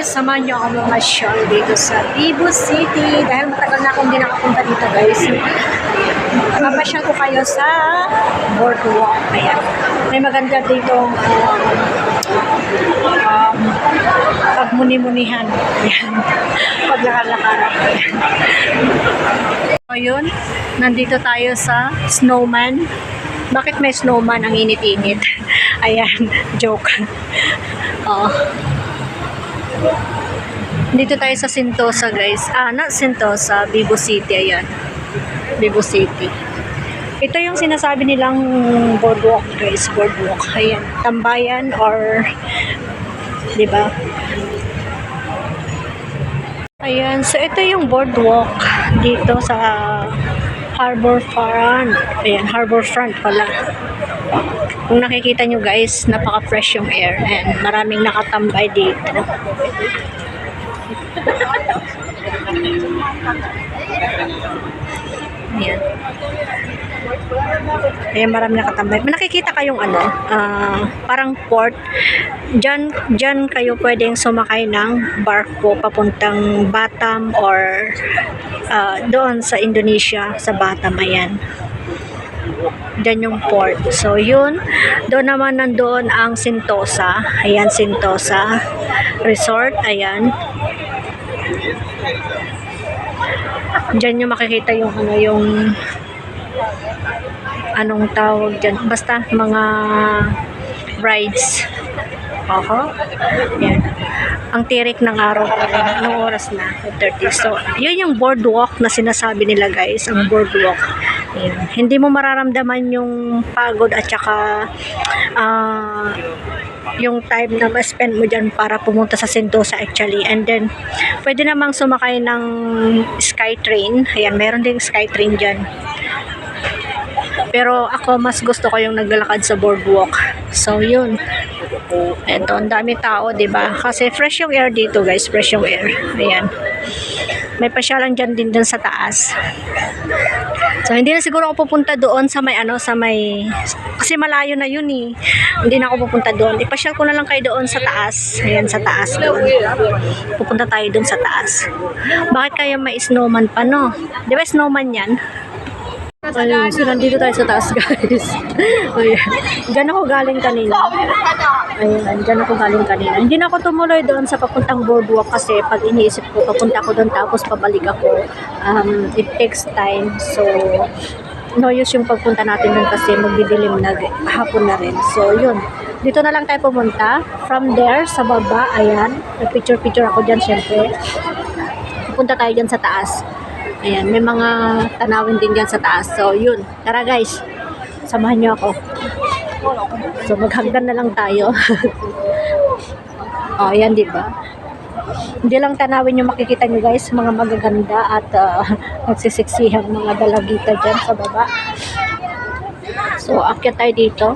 guys, samahan niyo ako mamasyal dito sa Cebu City dahil matagal na akong hindi nakapunta dito guys. Mamasyal ko kayo sa boardwalk. Ayan. May maganda dito pagmuni-munihan. Ayan. Paglakar-lakaran. So yun, nandito tayo sa snowman. Bakit may snowman? Ang init-init. Ayan, joke. Dito tayo sa Sentosa guys. Not Sentosa, Cebu City. Ayan. Cebu City. Ito yung sinasabi nilang boardwalk guys. Boardwalk. Ayan. Tambayan or diba? Ayan. So ito yung boardwalk dito sa Harbor Front. Ayan. Harbor Front pala. Kung nakikita nyo guys, napaka-fresh yung air and maraming nakatambay dito. Ayan. Ayan, maraming nakatambay. Nakikita kayong parang port. Diyan kayo pwedeng sumakay ng barko papuntang Batam or doon sa Indonesia, sa Batam. Ayan. Diyan yung port. So, yun. Doon naman nandoon ang Sentosa. Ayan, Sentosa Resort. Ayan. Diyan yung makikita yung anong tawag dyan. Basta mga rides. Ayan. Ang tirik ng araw. Anong oras na? 30. So, yun yung boardwalk na sinasabi nila guys. Ang boardwalk. Ayan. Hindi mo mararamdaman yung pagod at saka yung time na ma-spend mo dyan para pumunta sa Sentosa actually. And then, pwede namang sumakay ng Skytrain. Ayan, meron ding Skytrain dyan. Pero ako, mas gusto ko yung naglalakad sa boardwalk. So, yun. Ito, ang dami tao, diba? Kasi fresh yung air dito, guys. Fresh yung air. Ayan. May pasyalan dyan din sa taas. So, hindi na siguro ako pupunta doon sa may kasi malayo na yun eh. Hindi na ako pupunta doon. Ipasyal ko na lang kayo doon sa taas. Ayan, sa taas doon. Pupunta tayo doon sa taas. Bakit kaya may snowman pa, no? Di ba snowman yan? Ayun, so nandito tayo sa taas guys. Ayan. Diyan ako galing kanina. Ayan, diyan ako galing kanina. Hindi na ako tumuloy doon sa papuntang boardwalk kasi pag iniisip ko, papunta ako doon tapos pabalik ako. It takes time. So, no use yung pagpunta natin doon kasi magdidilim na hapon na rin. So, yun. Dito na lang tayo pumunta. From there, sa baba, ayan. Picture-picture ako dyan syempre. Pupunta tayo dyan sa taas. Ayan, may mga tanawin din dyan sa taas. So, yun. Tara guys, samahan nyo ako. So, maghagdan na lang tayo. O, ayan, diba? Hindi lang tanawin yung makikita nyo guys, mga magaganda at nagsisiksihang mga dalagita dyan sa baba. So, akyat tayo dito.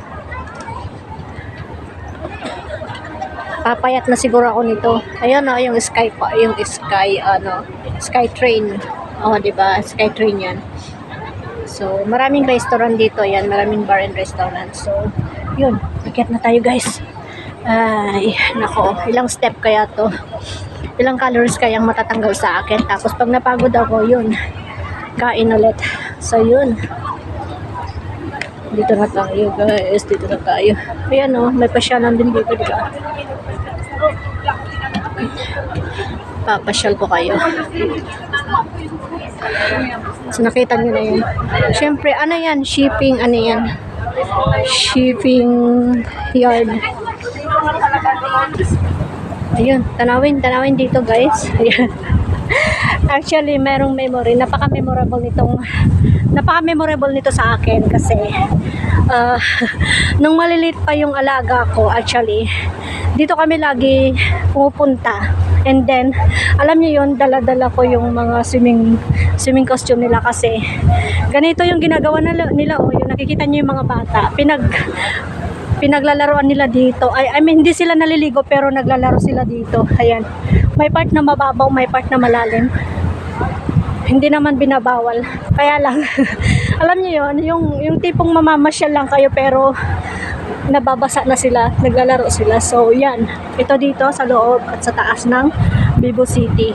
Papayat na siguro ako nito. Ayan o, yung sky train. Oh, diba? Skytrain yan. So, maraming restaurant dito. Yan, maraming bar and restaurant. So, yun. Akyat na tayo, guys. Ay, nako. Ilang step kaya to? Ilang calories kayang matatanggal sa akin? Tapos, pag napagod ako, yun. Kain ulit. So, yun. Dito na tayo, guys. Dito na tayo. Ayan, oh. May pasyalan din dito, diba? Papasyal ko kayo. So, nakita nyo na yun. Siyempre, ano yan? Shipping, ano yan? Shipping yard. Ayun, tanawin dito guys. Ayan. Actually, merong memory. Napaka-memorable nito sa akin kasi nung malilit pa yung alaga ko, actually, dito kami lagi pumupunta. And then, alam niyo yun, dala-dala ko yung mga swimming costume nila kasi ganito yung ginagawa nila. Oh, yung nakikita niyo yung mga bata. Pinaglalaroan nila dito. I mean, hindi sila naliligo pero naglalaro sila dito. Ayan. May part na mababaw, may part na malalim. Hindi naman binabawal. Kaya lang, alam niyo yun, yung tipong mamamasyal lang kayo pero nababasa na sila, naglalaro sila. So, yan. Ito dito sa loob at sa taas ng Vivo City.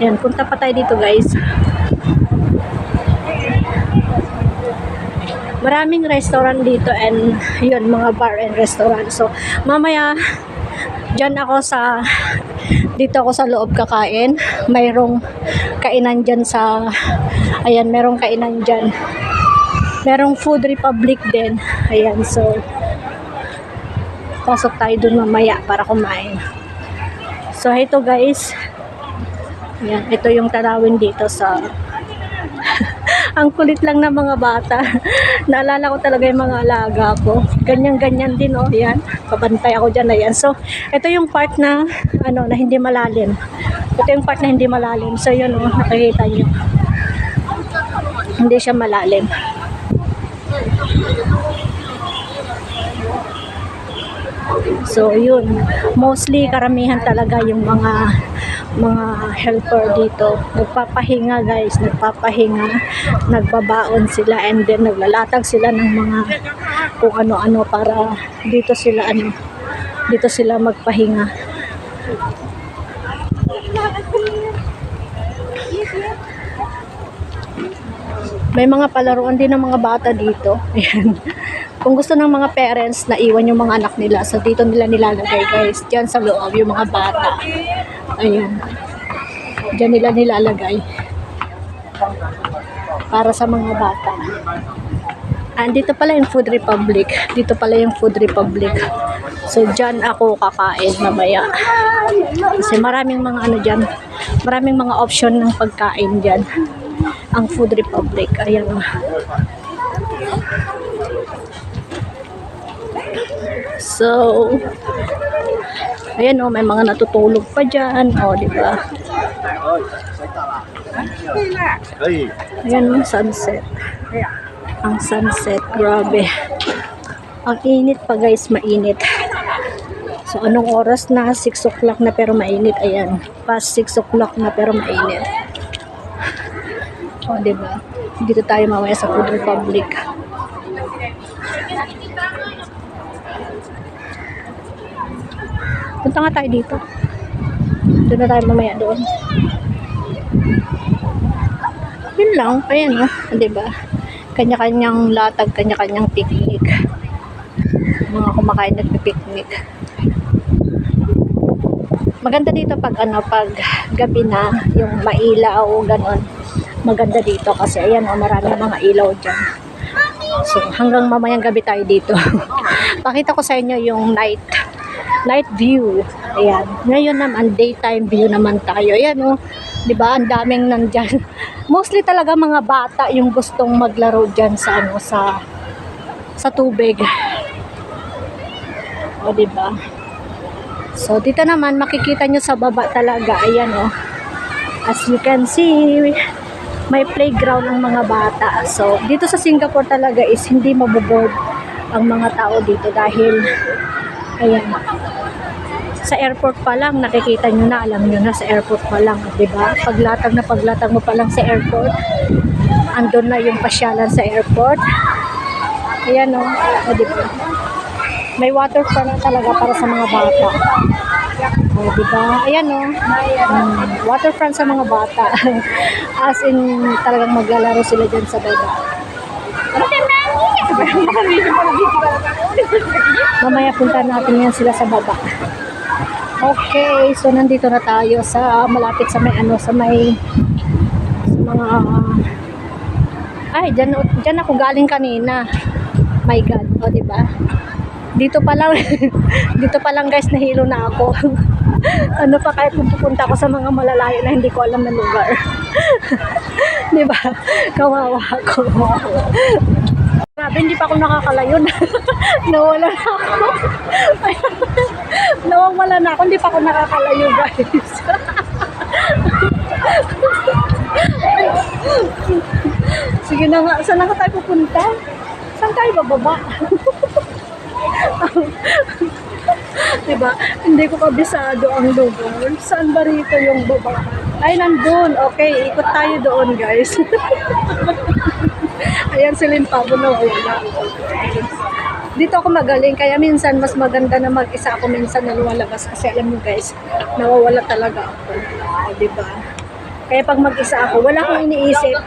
Ayan, punta pa tayo dito guys. Maraming restaurant dito and yun, mga bar and restaurant. So, mamaya, dito ako sa loob kakain. Mayroong kainan dyan ayan, merong kainan dyan. Merong Food Republic din. Ayan, so, pasok tayo dun mamaya para kumain. So, ito guys. Ayan, ito yung tanawin dito sa ang kulit lang ng mga bata. Naalala ko talaga yung mga alaga ko. Ganyan-ganyan din, oh. Yan. Pabantay ako dyan. Ayan. So, ito yung part na, na hindi malalim. Ito yung part na hindi malalim. So, yun, oh. Nakikita nyo. Hindi siya malalim. So, yun. Mostly, karamihan talaga yung mga helper dito. Nagpapahinga guys, nagbabaon sila and then naglalatag sila ng mga kung ano-ano para dito sila magpahinga. May mga palaruan din ng mga bata dito. Ayan. Kung gusto ng mga parents na iwan yung mga anak nila, so dito nila nilalagay guys. Diyan sa loob yung mga bata. Ayan. Diyan nila nilalagay. Para sa mga bata. Dito pala yung Food Republic. Dito pala yung Food Republic. So, diyan ako kakain mamaya. Kasi maraming mga dyan. Maraming mga option ng pagkain dyan. Ang Food Republic. Ayan. So, ayan o, may mga natutulog pa dyan. O, diba? Ayan o, sunset. Ang sunset, grabe. Ang init pa guys, mainit. So, anong oras na? 6 o'clock na pero mainit. Ayan, past 6 o'clock na pero mainit. O, diba? Dito tayo mamaya sa Food Republic. Punta nga tayo dito. Doon na tayo mamaya doon. Yun lang. Ayan o. Diba? Kanya-kanyang latag, kanya-kanyang picnic. Mga kumakain nagpipiknik. Maganda dito pag gabi na, yung mailaw, ganon. Maganda dito kasi ayan o, maraming mga ilaw dyan. So, hanggang mamayang gabi tayo dito. Pakita ko sa inyo yung night view. Ayan. Ngayon naman, daytime view naman tayo. Ayan o. Diba? Ang daming nandyan. Mostly talaga mga bata yung gustong maglaro dyan sa tubig. O, diba? So, dito naman, makikita nyo sa baba talaga. Ayan o. As you can see, may playground ang mga bata. So, dito sa Singapore talaga is hindi maboboard ang mga tao dito dahil ayan. Sa airport pa lang, nakikita nyo na, alam nyo na, sa airport pa lang, diba? Paglatag mo pa lang sa airport, andun na yung pasyalan sa airport. Ayan o, diba? May waterfront talaga para sa mga bata. O, diba? Ayan o, waterfront sa mga bata. As in, talagang maglalaro sila dyan sa baba. Mamaya punta natin yan sila sa baba. Okay, so nandito na tayo sa malapit sa may dyan ako galing kanina. My God, o diba? Dito pa lang guys, nahilo na ako. Ano pa kahit pupunta ako sa mga malalayo na hindi ko alam na lugar. Diba? Kawawa ako. Grabe, hindi pa ako nakakalayo na. Nawala na ako. Nawala na ako, hindi pa ako nakakalayo guys. Sige na nga, saan na tayo pupunta? Saan tayo bababa? Diba? Hindi ko kabisado ang lugar. Saan ba rito yung baba? Ay, nandun. Okay, ikot tayo doon guys. Ayan si Limpabo na wala. Dito ako magaling, kaya minsan mas maganda na mag-isa ako minsan na lumalabas kasi alam mo guys, nawawala talaga ako. Diba? Kaya pag mag-isa ako, wala akong iniisip.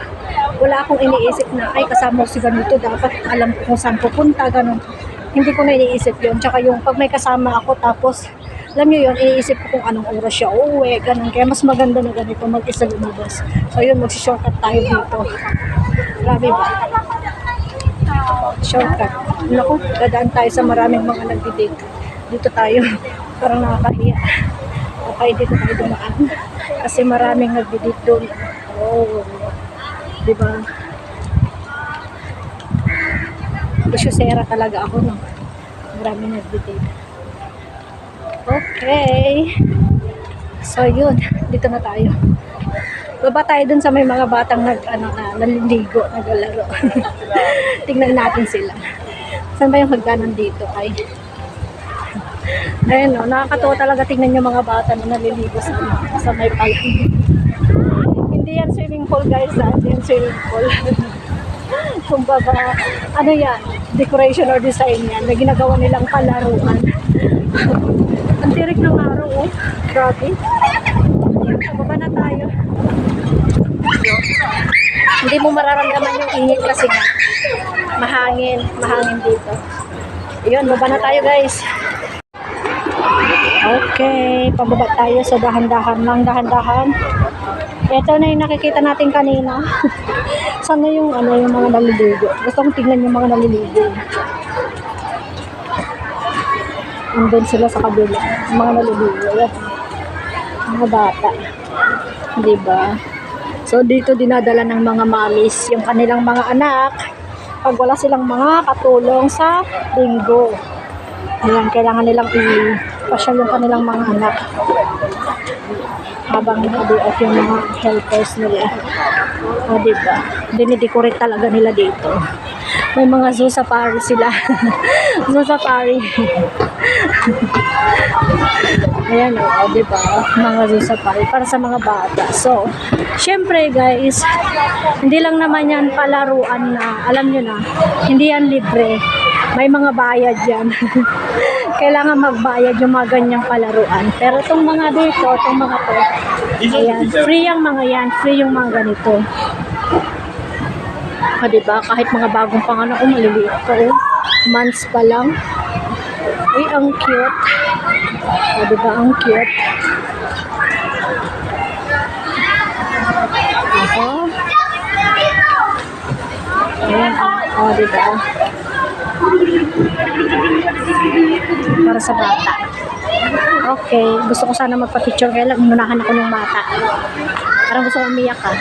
Wala akong iniisip na, ay kasama ko si ganito, dapat alam ko kung saan pupunta, ganun. Hindi ko na iniisip yun. Tsaka yung pag may kasama ako, tapos, alam nyo yun, iniisip ko kung anong oras siya uuwi, ganun. Kaya mas maganda na ganito, mag-isa lumabas. So yun, mag-shortcut tayo dito. Grabe ba? Shortcut. Naku, dadaan tayo sa maraming mga nagdi-date. Dito tayo, parang nakakahiya. Okay, dito tayo dumaan. Kasi maraming nagdi-date doon. Oh, diba? Isyusera talaga ako, no? Maraming nagdi-date. Okay. So, yun. Dito na tayo. Baba tayo dun sa may mga batang naliligo, naglalaro. Tingnan natin sila. Saan ba yung hagdanan dito? Ay. Ayun, no, nakakatawa talaga tingnan yung mga bata na naliligo sa may palang. Hindi yan swimming pool guys, hindi yan swimming pool. Kumbaga, ano yan, decoration or design yan, na ginagawa nilang palaruan. Ang tirik ng araw, oh. Grabe. Baba na tayo. Hindi mo mararamdaman yung init kasi nga mahangin dito. Ayun, baba na tayo guys. Okay, pababa tayo sa dahan-dahan lang, dahan-dahan. Ito na yung nakikita natin kanina. Sana yung yung mga naliligo. Gusto kong tignan yung mga naliligo. Andun sila sa kabila, yung mga naliligo. Mga bata. Diba? So dito dinadala ng mga mamis yung kanilang mga anak pag wala silang mga katulong sa linggo. Ayan, kailangan nilang i-pasyal yung kanilang mga anak habang day off yung mga helpers nila. O diba? Dinidecorate talaga nila dito. May mga zoo safari sila. Zoo safari. Ayan o, diba? Mga zoo safari para sa mga bata. So, syempre guys, hindi lang naman yan palaruan na, alam nyo na, hindi yan libre. May mga bayad yan. Kailangan magbayad yung mga ganyang palaruan. Pero itong mga dito, itong mga to, ayan, free yung mga yan, free yung mga ganito. Diba? Kahit mga bagong panganak, maliliit pa rin. Months pa lang. Uy, ang cute. Diba? Ang cute. Ayan. Diba? Para sa bata. Okay. Gusto ko sana magpa-picture kaya lang unahan ako ng bata. Parang gusto ko umiyak ka.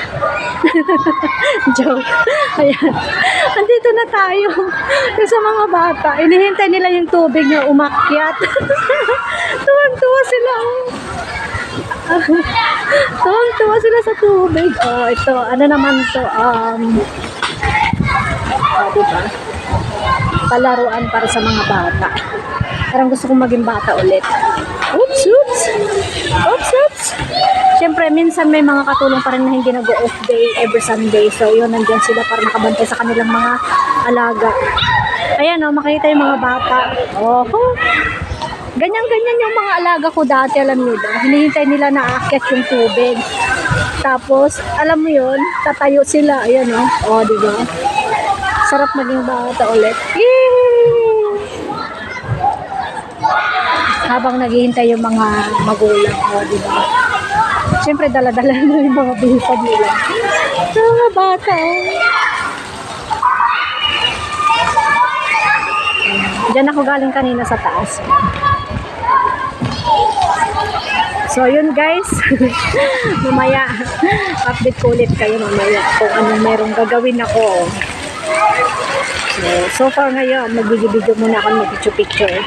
Joke. Ayan. Andito na tayo. Sa mga bata. Inihintay nila yung tubig na umakyat. Tuwan-tuwa sila. Tuwan-tuwa sila sa tubig. Oh, ito. Ano naman to? Diba? Palaruan para sa mga bata. Parang gusto kong maging bata ulit. Oops, oops. Oops, oops. Siyempre, minsan may mga katulong pa rin na hindi nag-off day every Sunday. So, yun, nandyan sila para nakabantay sa kanilang mga alaga. Ayan, o, makita yung mga bata. Oh, ganyan-ganyan yung mga alaga ko dati, alam nyo ba? Hinihintay nila na aakyat yung tubig. Tapos, alam mo yun, tatayo sila. Ayan, o. O, diba? Sarap maging bata ulit. Yay! Habang naghihintay yung mga magulang. O, diba? Siyempre, dala-dala na yung mga bihipad nila. Mga bata, Diyan ako galing kanina sa taas. So, yun guys. Mamaya, update ko ulit kayo mamaya kung anong merong gagawin ako. So far ngayon, mag-video muna ako, mag-picture.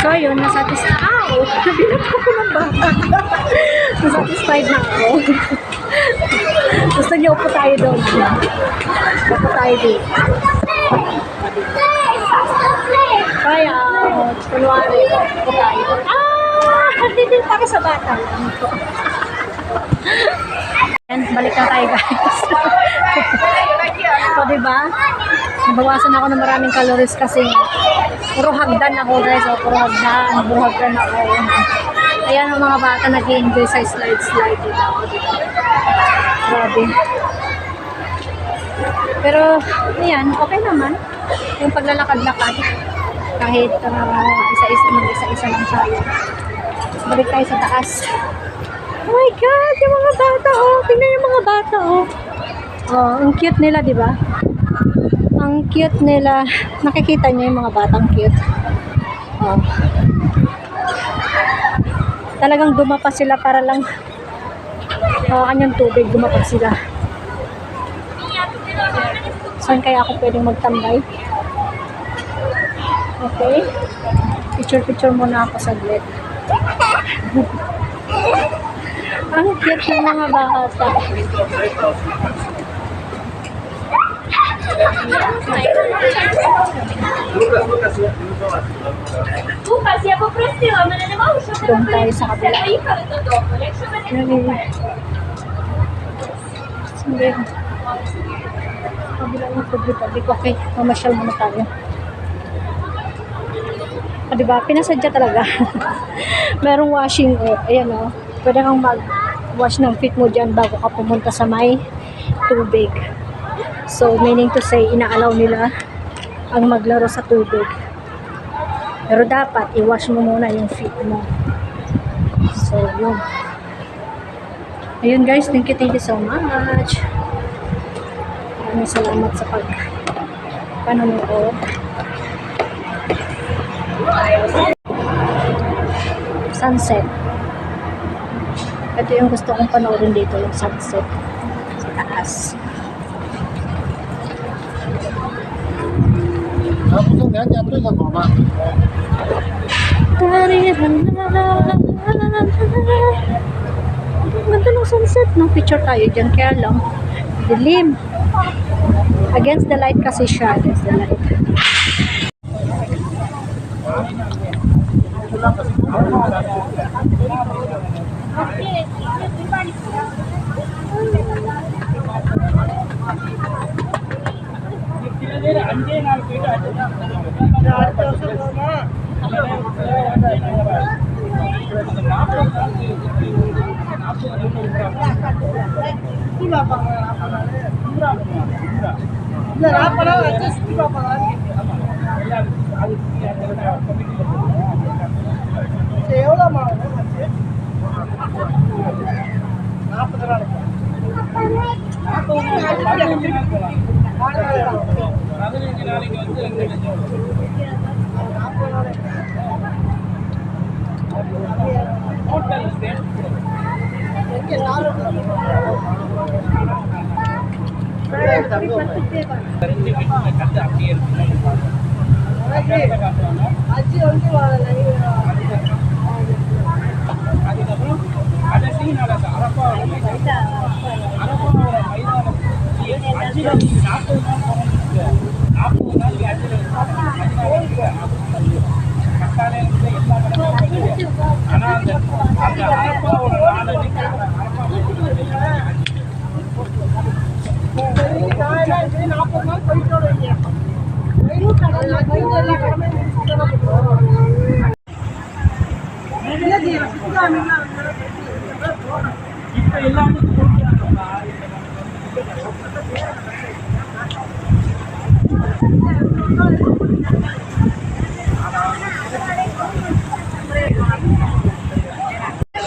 So, ayun, nasatisfied. Ow! Binat ko ng bata. Nasatisfied na ako. Gusto niyo upo tayo doon. Upo tayo dito. Kaya, kunwari, upo tayo. Hindi para sa bata. Yan, balik na tayo guys. So, diba? Nabawasan ako ng maraming calories kasi puro hagdan ako guys. O, puro hagdan ako. Ayan ang mga bata nag-enjoy sa slide-slide dito. Grabe. Pero, ayan, okay naman. Yung paglalakad-lakad. Kahit mag-isa-isa lang tayo. Balik tayo sa taas. Oh my God! Yung mga bata, oh! Tingnan yung mga bata, oh! Oh, ang cute nila, di ba? Ang cute nila. Nakikita niyo yung mga batang cute. Oh. Talagang dumapa sila para lang kanyang tubig. Dumapa sila. Saan kaya ako pwedeng magtambay? Okay. Picture-picture muna ako saglit. Ang cute ng mga bata. Doon tayo sa kabila. Sige. Kabila ng public. Okay, mamasyal muna tayo. Diba? Pinasadya talaga. Merong washing. Ayan o. Pwede kang mag-wash ng feet mo dyan bago ka pumunta sa may tubig. So, meaning to say, inaalaw nila ang maglaro sa tubig. Pero dapat, i-wash mo muna yung feet mo. So, yun. Ayun guys, thank you so much. Maraming salamat sa panonood. Sunset. Ito yung gusto kong panoorin dito, yung sunset sa taas. Ganda ng sunset, no? Picture tayo dyan, kaya lang dilim. Against the light kasi siya, against the light.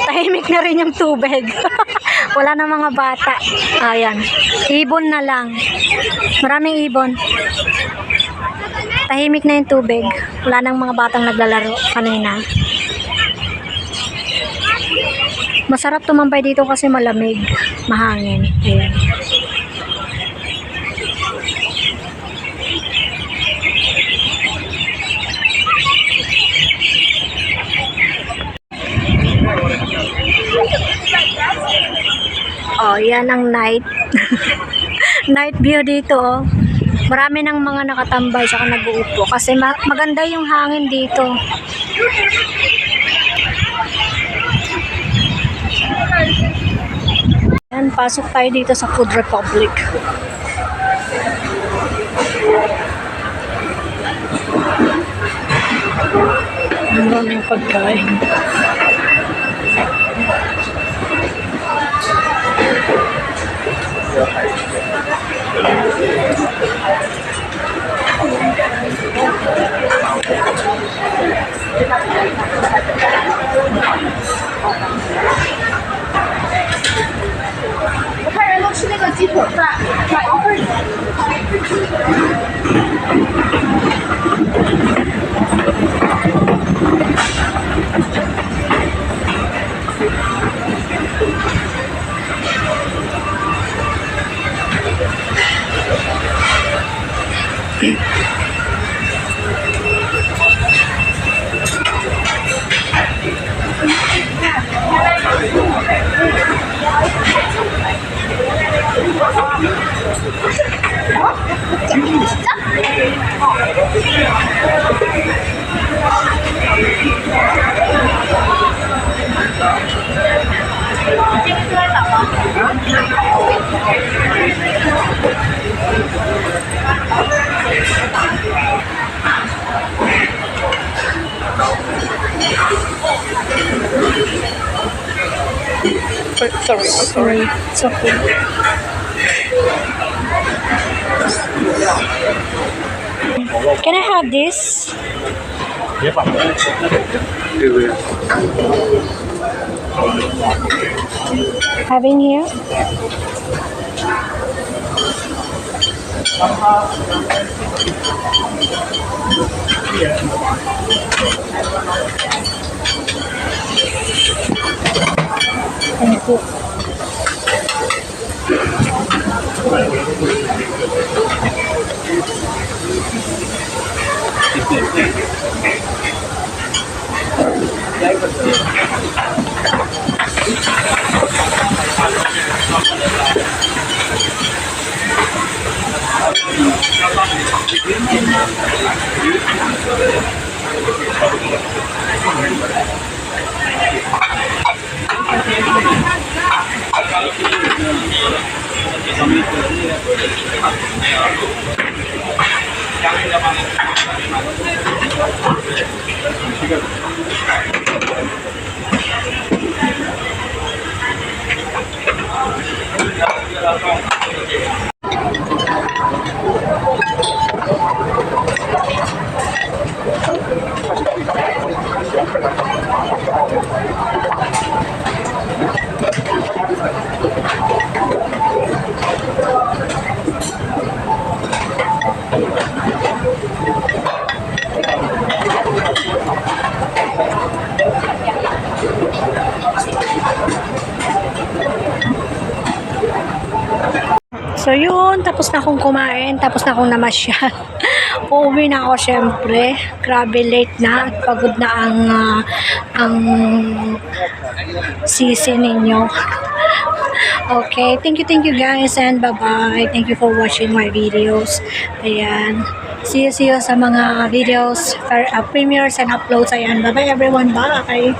Tahimik na rin yung tubig. Wala na mga bata. Ayan. Ibon na lang. Maraming ibon. Tahimik na yung tubig. Wala nang mga batang naglalaro kanina. Masarap tumambay dito kasi malamig. Mahangin. Ayan. yan ang night. Night view dito, oh. Marami ng mga nakatambay saka nag-uupo kasi maganda yung hangin dito. Yan, pasok tayo dito sa Food Republic. Maraming pagkain. Sorry. It's okay. Can I have this? Having here? Thank you. So yun, tapos na akong kumain, tapos na akong namasyal. Uuwi na ako syempre. Grabe, late na at pagod na ang sisi ninyo. Okay, thank you guys and bye-bye. Thank you for watching my videos. Ayan. See you sa mga videos, premieres and uploads. Ayan, bye-bye everyone. Bye!